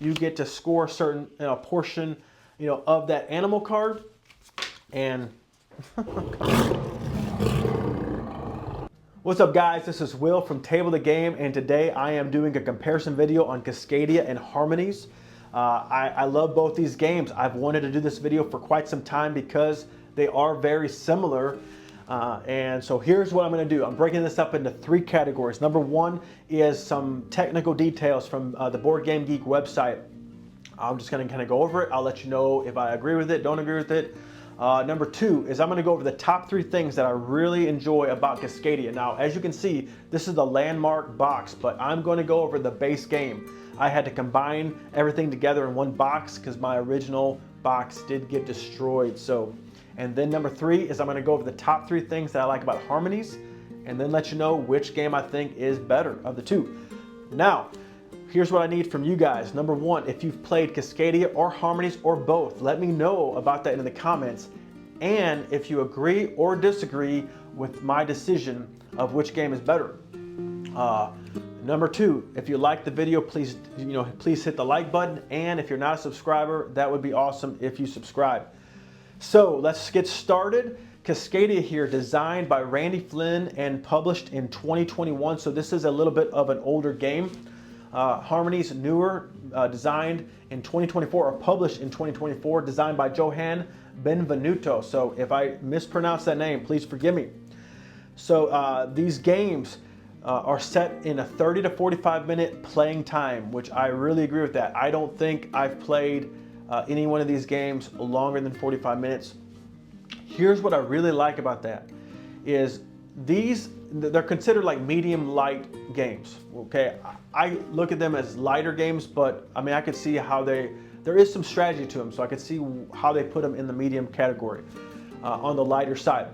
you get to score a certain portion, of that animal card. And what's up, guys? This is Will from Table the Game, and today I am doing a comparison video on Cascadia and Harmonies. I love both these games. I've wanted to do this video for quite some time because they are very similar. And so here's what I'm going to do. I'm breaking this up into 3 categories. Number 1 is some technical details from the Board Game Geek website. I'm just going to kind of go over it. I'll let you know if I agree with it, don't agree with it. Number 2 is I'm going to go over the top 3 things that I really enjoy about Cascadia. Now, as you can see, this is the landmark box, but I'm going to go over the base game. I had to combine everything together in one box because my original box did get destroyed. And then number 3 is I'm going to go over the top 3 things that I like about Harmonies, and then let you know which game I think is better of the 2. Now, here's what I need from you guys. Number 1, if you've played Cascadia or Harmonies or both, let me know about that in the comments. And if you agree or disagree with my decision of which game is better. Number 2, if you like the video, please hit the like button. And if you're not a subscriber, that would be awesome if you subscribe. So let's get started. Cascadia here, designed by Randy Flynn and published in 2021. So this is a little bit of an older game. Harmonies, newer, designed in 2024 or published in 2024, designed by Johan Benvenuto. So if I mispronounce that name, please forgive me. So these games are set in a 30 to 45 minute playing time, which I really agree with that. I don't think I've played any one of these games longer than 45 minutes. Here's what I really like about that is they're considered like medium light games. Okay, I look at them as lighter games, but I mean I could see how there is some strategy to them, so I could see how they put them in the medium category on the lighter side.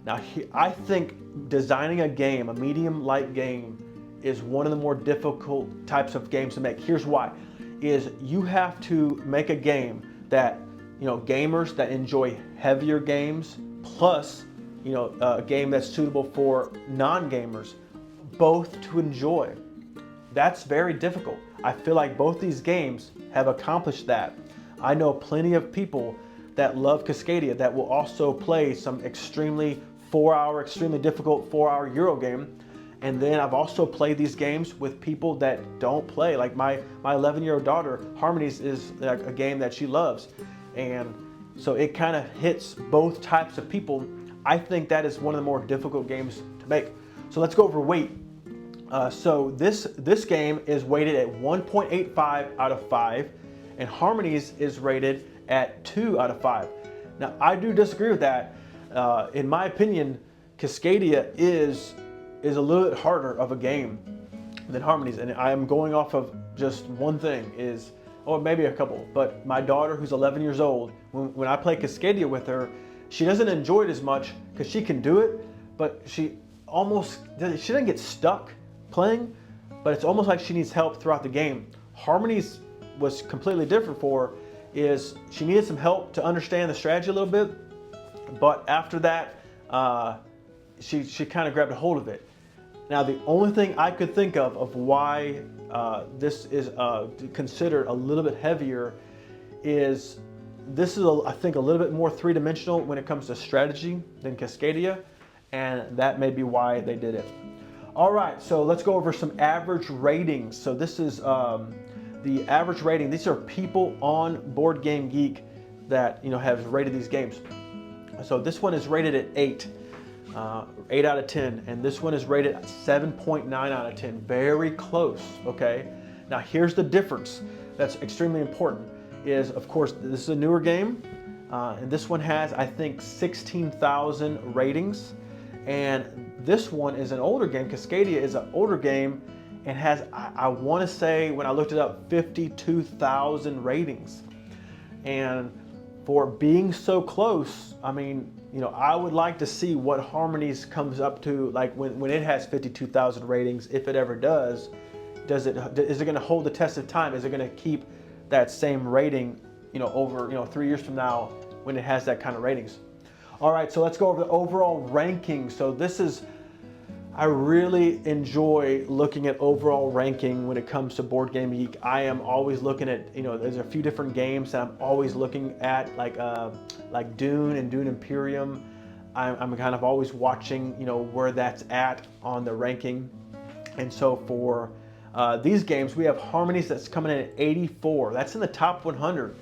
Now I think designing a game, a medium light game, is one of the more difficult types of games to make. Here's why: is you have to make a game that gamers that enjoy heavier games plus a game that's suitable for non-gamers, both to enjoy. That's very difficult. I feel like both these games have accomplished that. I know plenty of people that love Cascadia that will also play some extremely difficult 4-hour Euro game. And then I've also played these games with people that don't play. Like my 11-year-old daughter, Harmonies is a game that she loves. And so it kind of hits both types of people. I think that is one of the more difficult games to make. So let's go over weight. So this game is weighted at 1.85 out of 5, and Harmonies is rated at 2 out of 5. Now I do disagree with that. In my opinion, Cascadia is a little bit harder of a game than Harmonies, and I am going off of just one thing or maybe a couple, but my daughter, who's 11 years old, when I play Cascadia with her, she doesn't enjoy it as much because she can do it, but she doesn't get stuck playing, but it's almost like she needs help throughout the game. Harmonies was completely different for her, is she needed some help to understand the strategy a little bit, but after that, she kind of grabbed a hold of it. Now, the only thing I could think of why this is considered a little bit heavier is this is, I think, a little bit more three-dimensional when it comes to strategy than Cascadia, and that may be why they did it. All right, so let's go over some average ratings. So this is the average rating. These are people on Board Game Geek that have rated these games. So this one is rated at 8 out of 10, and this one is rated at 7.9 out of 10. Very close, okay? Now here's the difference that's extremely important is, of course, this is a newer game, and this one has, I think, 16,000 ratings, and this one is an older game. Cascadia is an older game and has, I want to say, when I looked it up, 52,000 ratings. And for being so close, I mean, I would like to see what Harmonies comes up to, like when it has 52,000 ratings, if it ever does. Is it going to hold the test of time? Is it going to keep that same rating, over 3 years from now when it has that kind of ratings? All right, so let's go over the overall ranking. So this is I really enjoy looking at overall ranking when it comes to Board Game Geek. I am always looking at, there's a few different games that I'm always looking at, like Dune and Dune Imperium. I'm kind of always watching, where that's at on the ranking. And so for these games, we have Harmonies that's coming in at 84. That's in the top 100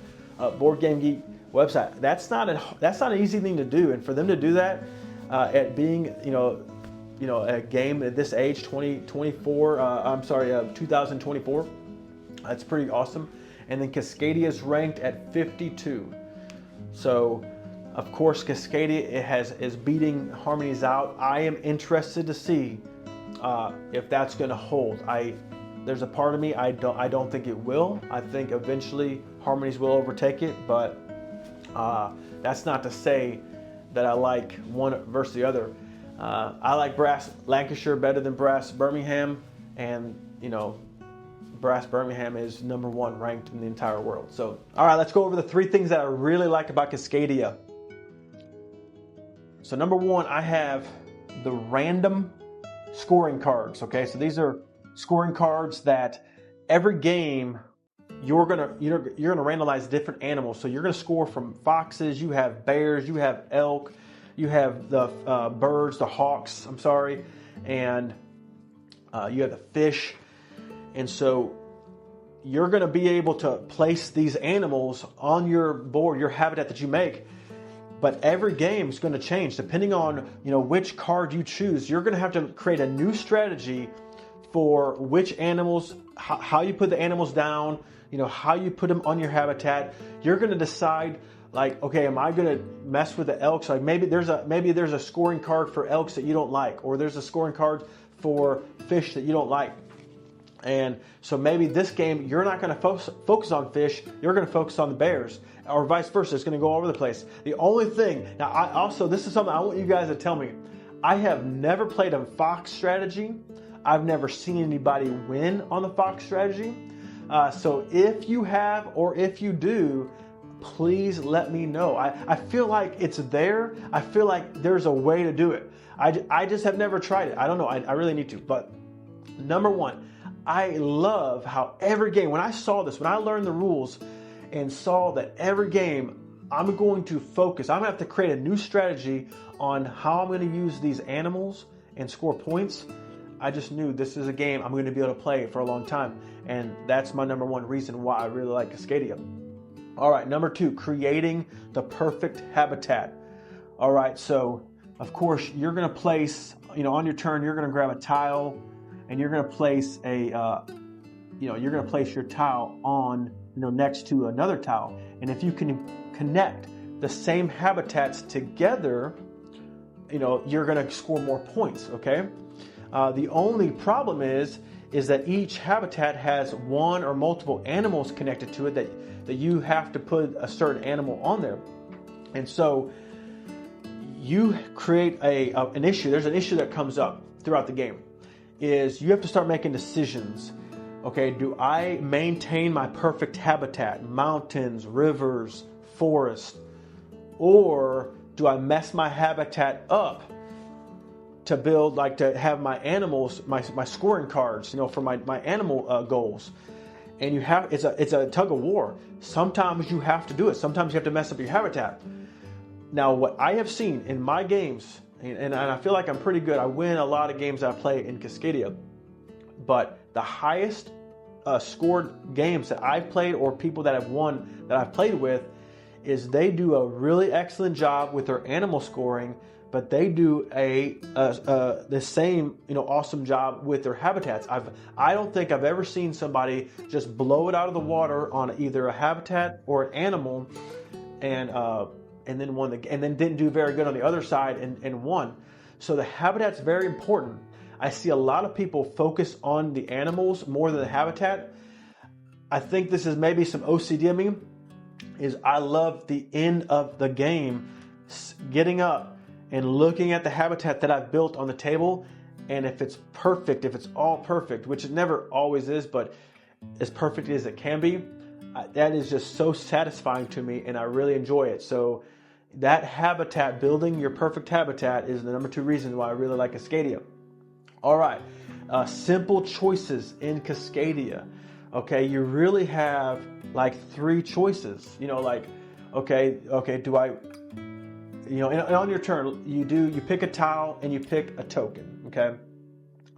Board Game Geek website. That's not an easy thing to do, and for them to do that at being, a game at this age, 2024, that's pretty awesome. And then Cascadia is ranked at 52. So, of course, Cascadia is beating Harmonies out. I am interested to see if that's going to hold. There's a part of me I don't think it will. I think eventually Harmonies will overtake it, but that's not to say that I like one versus the other. I like Brass Lancashire better than Brass Birmingham, and Brass Birmingham is #1 ranked in the entire world. So, all right, let's go over the 3 things that I really like about Cascadia. So, #1, I have the random scoring cards. Okay, so these are scoring cards that every game you're gonna randomize different animals. So you're gonna score from foxes. You have bears. You have elk. You have the birds, the hawks. I'm sorry, and you have the fish. And so you're going to be able to place these animals on your board, your habitat that you make. But every game is going to change depending on which card you choose. You're going to have to create a new strategy for which animals, how you put the animals down, how you put them on your habitat. You're going to decide, like, okay, am I going to mess with the elks? Like maybe there's a scoring card for elks that you don't like, or there's a scoring card for fish that you don't like. And so maybe this game, you're not going to focus on fish, you're going to focus on the bears, or vice versa. It's going to go all over the place. The only thing, now this is something I want you guys to tell me. I have never played a fox strategy. I've never seen anybody win on the fox strategy. So if you have, or if you do, please let me know. I feel like it's there. I feel like there's a way to do it. I just have never tried it. I don't know. I really need to. But #1, I love how every game, when I learned the rules and saw that every game, I'm going to focus. I'm going to have to create a new strategy on how I'm going to use these animals and score points. I just knew this is a game I'm going to be able to play for a long time. And that's my #1 reason why I really like Cascadia. All right, #2, creating the perfect habitat. All right, so of course you're going to place, on your turn, you're going to grab a tile, and you're going to place your tile on, next to another tile. And if you can connect the same habitats together, you're going to score more points. Okay. The only problem is that each habitat has one or multiple animals connected to it that you have to put a certain animal on there. And so you create an issue. There's an issue that comes up throughout the game, is you have to start making decisions. Okay, do I maintain my perfect habitat, mountains, rivers, forest, or do I mess my habitat up to build, to have my animals, my scoring cards, for my animal goals? And it's a tug of war. Sometimes you have to do it. Sometimes you have to mess up your habitat. Now, what I have seen in my games, and I feel like I'm pretty good. I win a lot of games that I play in Cascadia, but the highest scored games that I've played, or people that have won that I've played with, is they do a really excellent job with their animal scoring, but they do the same awesome job with their habitats. I don't think I've ever seen somebody just blow it out of the water on either a habitat or an animal, and then didn't do very good on the other side and won. So the habitat's very important. I see a lot of people focus on the animals more than the habitat. I think this is maybe some OCD of me, is I love the end of the game, getting up and looking at the habitat that I've built on the table, and if it's perfect, if it's all perfect, which it never always is, but as perfect as it can be, that is just so satisfying to me, and I really enjoy it. So that habitat, building your perfect habitat, is the #2 reason why I really like Cascadia. All right, simple choices in Cascadia. Okay, you really have like 3 choices. You know, like, okay, do I, you know, and on your turn, you pick a tile and you pick a token, okay?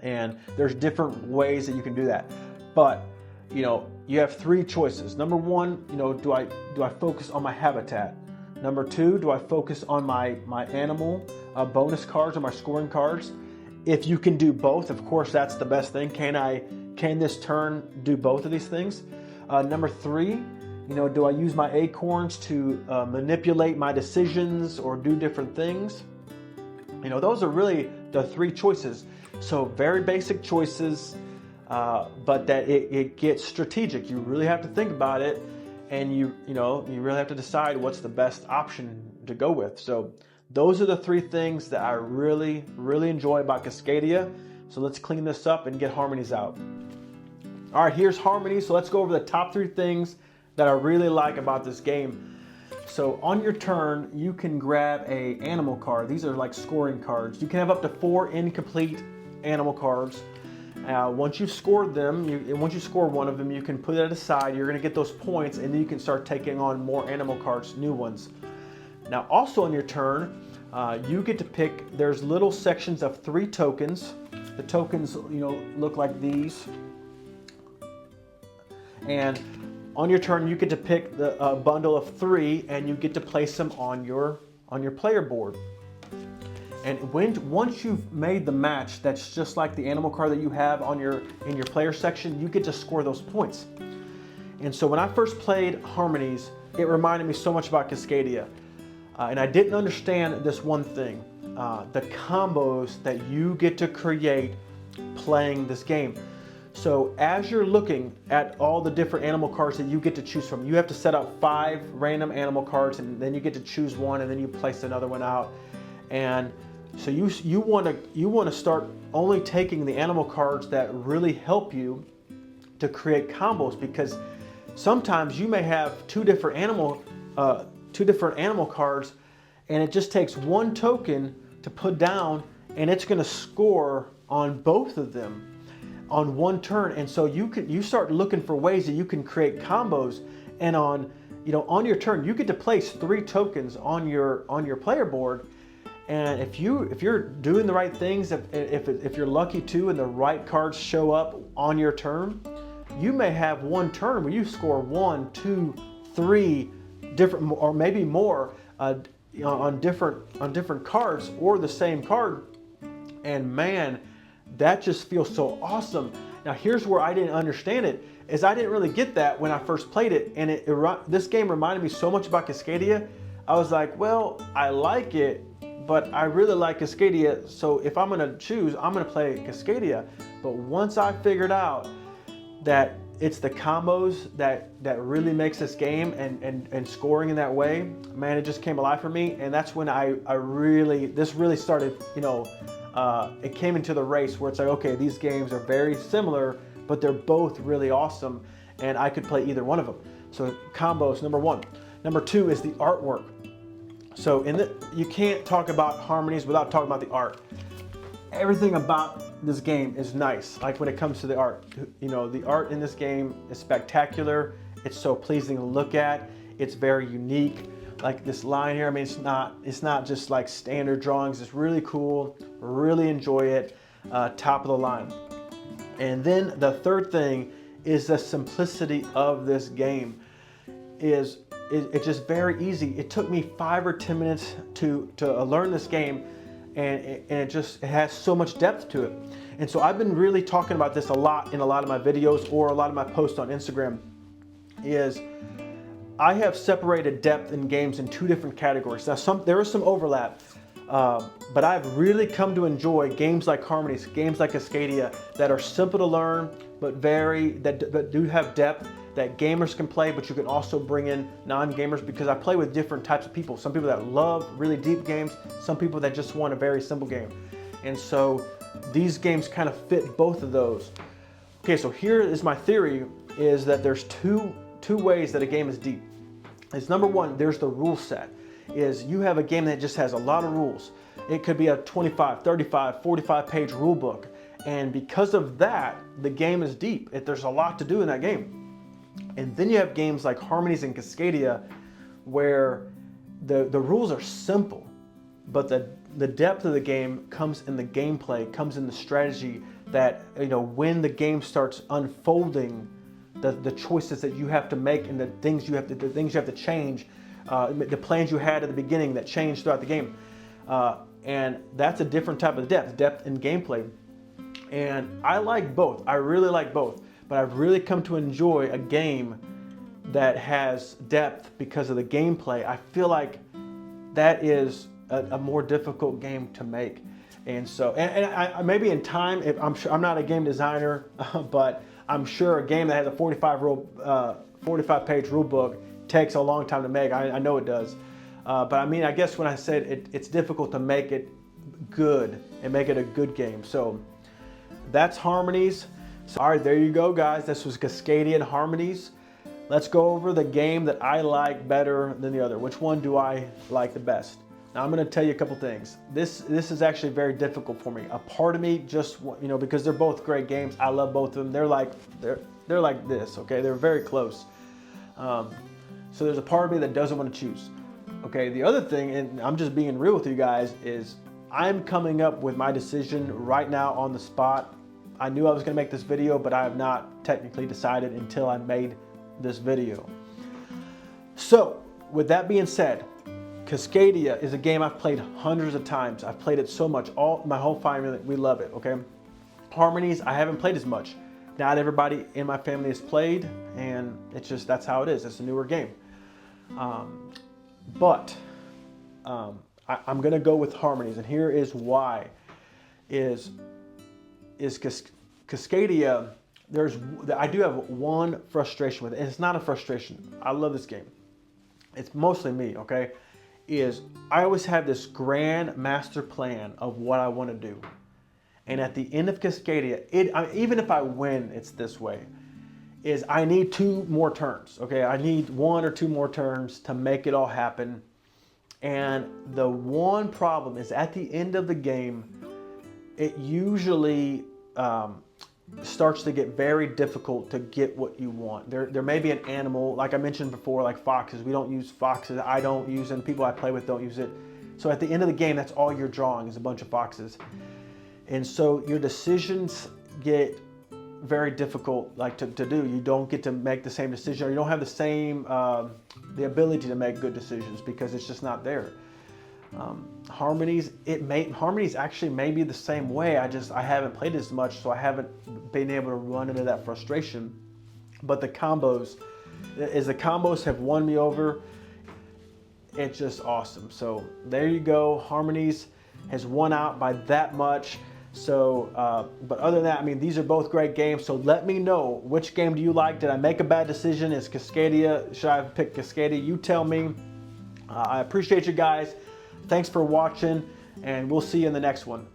And there's different ways that you can do that. But, you know, you have 3 choices. Number 1, you know, do I focus on my habitat? Number 2, do I focus on my animal bonus cards or my scoring cards? If you can do both, of course, that's the best thing. Can this turn do both of these things? Number 3, you know, do I use my acorns to manipulate my decisions or do different things? You know, those are really the 3 choices. So very basic choices, but that it gets strategic. You really have to think about it, and you really have to decide what's the best option to go with. So those are the 3 things that I really, really enjoy about Cascadia. So let's clean this up and get Harmonies out. All right, here's Harmonies. So let's go over the top 3 things that I really like about this game. So on your turn, you can grab a animal card. These are like scoring cards. You can have up to 4 incomplete animal cards. Once you've scored them, once you score one of them, you can put it aside. You're going to get those points, and then you can start taking on more animal cards, new ones. Now, also on your turn, you get to pick. There's little sections of 3 tokens. The tokens, you know, look like these. And on your turn, you get to pick a bundle of 3, and you get to place them on your player board. And once you've made the match, that's just like the animal card that you have in your player section, you get to score those points. And so when I first played Harmonies, it reminded me so much about Cascadia. And I didn't understand this one thing, the combos that you get to create playing this game. So as you're looking at all the different animal cards that you get to choose from, you have to set up 5 random animal cards, and then you get to choose one, and then you place another one out. And so you want to start only taking the animal cards that really help you to create combos, because sometimes you may have two different animal cards, and it just takes 1 token to put down, and it's going to score on both of them on 1 turn. And so you start looking for ways that you can create combos, and on your turn you get to place 3 tokens on your player board. And if you're doing the right things, if you're lucky too, and the right cards show up on your turn, you may have 1 turn where you score 1, 2, 3 different, or maybe more, on different cards or the same card. And man, that just feels so awesome. Now here's where I didn't understand it, is I didn't really get that when I first played it, and this game reminded me so much about Cascadia. I was like, well, I like it, but I really like Cascadia, so if I'm gonna choose, I'm gonna play Cascadia. But once I figured out that it's the combos that really makes this game, and scoring in that way, man, it just came alive for me. And that's when this really started, it came into the race where it's like, okay, these games are very similar, but they're both really awesome, and I could play either one of them. So combos, number 1. Number 2 is the artwork. So you can't talk about Harmonies without talking about the art. Everything about this game is nice. Like when it comes to the art, the art in this game is spectacular. It's so pleasing to look at. It's very unique. Like this line here, I mean, it's not just like standard drawings. It's really cool. Really enjoy it. Top of the line. And then the third thing is the simplicity of this game. It's just very easy. It took me 5 or 10 minutes to learn this game, and it has so much depth to it. And so I've been really talking about this a lot in a lot of my videos or a lot of my posts on Instagram, is I have separated depth in games in 2 different categories. Now there is some overlap, but I've really come to enjoy games like Harmonies, games like Cascadia, that are simple to learn, but that do have depth, that gamers can play, but you can also bring in non-gamers, because I play with different types of people. Some people that love really deep games, some people that just want a very simple game. And so these games kind of fit both of those. Okay, so here is my theory, is that there's two ways that a game is deep. It's number 1, there's the rule set. Is you have a game that just has a lot of rules. It could be a 25, 35, 45 page rule book. And because of that, the game is deep. There's a lot to do in that game. And then you have games like Harmonies and Cascadia where the rules are simple, but the depth of the game comes in the gameplay, comes in the strategy that, when the game starts unfolding, the choices that you have to make and the things you have to change, the plans you had at the beginning that change throughout the game. And that's a different type of depth in gameplay. And I like both. I really like both. But I've really come to enjoy a game that has depth because of the gameplay. I feel like that is a more difficult game to make. And so, I maybe in time, I'm not a game designer, but I'm sure a game that has a 45 page rule book takes a long time to make. I know it does. But I mean, I guess when I said it's difficult to make it good and make it a good game. So that's Harmonies. So, all right, there you go, guys. This was Cascadia and Harmonies. Let's go over the game that I like better than the other. Which one do I like the best? Now, I'm going to tell you a couple things. This is actually very difficult for me. A part of me just, because they're both great games. I love both of them. They're like this, okay? They're very close. So there's a part of me that doesn't want to choose. Okay, the other thing, and I'm just being real with you guys, is I'm coming up with my decision right now on the spot. I knew I was going to make this video, but I have not technically decided until I made this video. So, with that being said, Cascadia is a game I've played hundreds of times. I've played it so much. My whole family, we love it, okay? Harmonies, I haven't played as much. Not everybody in my family has played, and that's how it is. It's a newer game. But I'm gonna go with Harmonies, and here is why. Is Cascadia, I do have one frustration with it, and it's not a frustration. I love this game. It's mostly me, okay? I always have this grand master plan of what I want to do. And at the end of Cascadia, even if I win, it's this way, I need 2 more turns, okay? I need 1 or 2 more turns to make it all happen. And the one problem is at the end of the game, it usually starts to get very difficult to get what you want. There may be an animal, like I mentioned before, like foxes. We don't use foxes. I don't use them. People I play with don't use it. So at the end of the game, that's all you're drawing is a bunch of foxes. And so your decisions get very difficult to do. You don't get to make the same decision, or you don't have the same, the ability to make good decisions because it's just not there. Harmonies actually may be the same way. I haven't played as much, so I haven't been able to run into that frustration. But the combos have won me over. It's just awesome. So there you go. Harmonies has won out by that much. So, but other than that, I mean, these are both great games. So let me know, which game do you like? Did I make a bad decision? Is Cascadia, should I have picked Cascadia? You tell me. I appreciate you guys. Thanks for watching, and we'll see you in the next one.